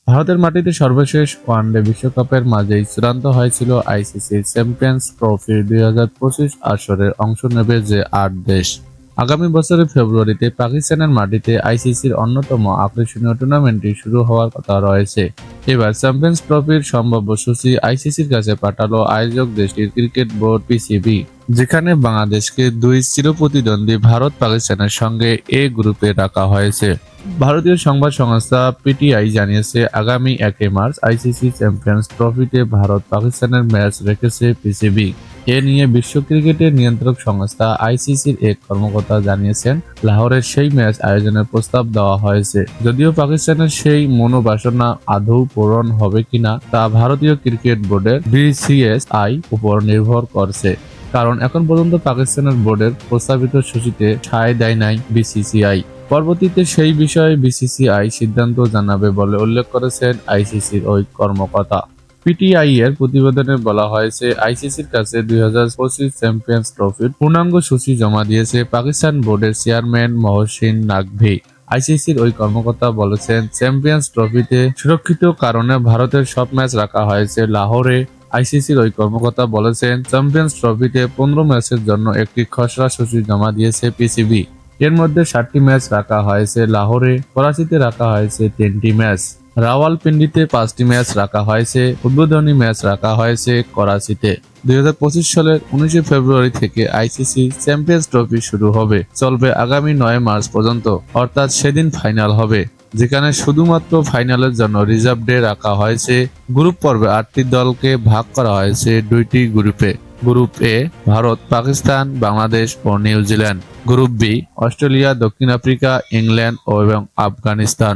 ভারতের মাটিতে সর্বশেষ ওয়ানডে বিশ্বকাপের মাঝেই চূড়ান্ত হয়েছিল আইসিসি চ্যাম্পিয়ন্স ট্রফি 2025 আসরে অংশ নেবে যে ৮ দেশ। আগামী বছরের ফেব্রুয়ারিতে পাকিস্তানের মাটিতে আইসিসির অন্যতম আকর্ষণীয় টুর্নামেন্টটি শুরু হওয়ার কথা রয়েছে। এবার চ্যাম্পিয়ন্স ট্রফির সম্ভাব্য সূচি আইসিসির কাছে পাঠালো আয়োজক দেশটির ক্রিকেট বোর্ড পিসিবি, যেখানে বাংলাদেশকে দুই চিরপ্রতিদ্বন্দ্বী ভারত পাকিস্তানের সঙ্গে এ গ্রুপে রাখা হয়েছে। ভারতীয় সংবাদ সংস্থা পিটিআই জানিয়েছে, আগামী ১ মার্চ আইসিসি চ্যাম্পিয়ন্স ট্রফিতে ভারত পাকিস্তানের ম্যাচ রেখেছে পিসিবি। এ নিয়ে বিশ্ব ক্রিকেটের নিয়ন্ত্রক সংস্থা আইসিসির এক কর্মকর্তা জানিয়েছেন, লাহোরের সেই ম্যাচ আয়োজনের প্রস্তাব দেওয়া হয়েছে। যদিও পাকিস্তানের সেই মনোবাসনা আদৌ পূরণ হবে কিনা তা ভারতীয় ক্রিকেট বোর্ডের বিসিসিআই উপর নির্ভর করছে, কারণ এখন পর্যন্ত পাকিস্তানের বোর্ডের প্রস্তাবিত সূচিতে ঠাঁই দেয় নাই বিসিসিআই। পরবর্তীতে সেই বিষয়ে বিসিসিআই সিদ্ধান্ত জানাবে বলে উল্লেখ করেছেন আইসিসির ওই কর্মকর্তা। পিটিআই এর প্রতিবেদনে বলা হয়েছে, আইসিসির কাছে 2025 চ্যাম্পিয়ন্স ট্রফির পূর্ণাঙ্গ সূচি জমা দিয়েছে পাকিস্তান বোর্ডের চেয়ারম্যান মহসিন নাকভি। আইসিসির ওই কর্মকর্তা বলেছেন, চ্যাম্পিয়ন্স ট্রফিতে সুরক্ষিত কারণে ভারতের সব ম্যাচ রাখা হয়েছে লাহোরে। আইসিসির ওই কর্মকর্তা বলেছেন, চ্যাম্পিয়ন্স ট্রফিতে 15 ম্যাচের জন্য একটি খসড়া সূচি জমা দিয়েছে পিসিবি। এর মধ্যে 7টি ম্যাচ রাখা হয়েছে লাহোরে, করাচিতে রাখা হয়েছে 3টি ম্যাচ, রাওয়ালপিন্ডিতে 5টি ম্যাচ রাখা হয়েছে, উদ্বোধনী ম্যাচ রাখা হয়েছে করাচিতে। 2025 সালের 19 ফেব্রুয়ারি থেকে আইসিসি চ্যাম্পিয়ন্স ট্রফি শুরু হবে, চলবে আগামী 9 মার্চ পর্যন্ত, অর্থাৎ সেদিন ফাইনাল হবে, যেখানে শুধুমাত্র ফাইনালের জন্য রিজার্ভ ডে রাখা হয়েছে। গ্রুপ পর্বে 8টি দলকে ভাগ করা হয়েছে 2টি গ্রুপে। গ্রুপ এ ভারত, পাকিস্তান, বাংলাদেশ ও নিউজিল্যান্ড। গ্রুপ বি অস্ট্রেলিয়া, দক্ষিণ আফ্রিকা, ইংল্যান্ড এবং আফগানিস্তান।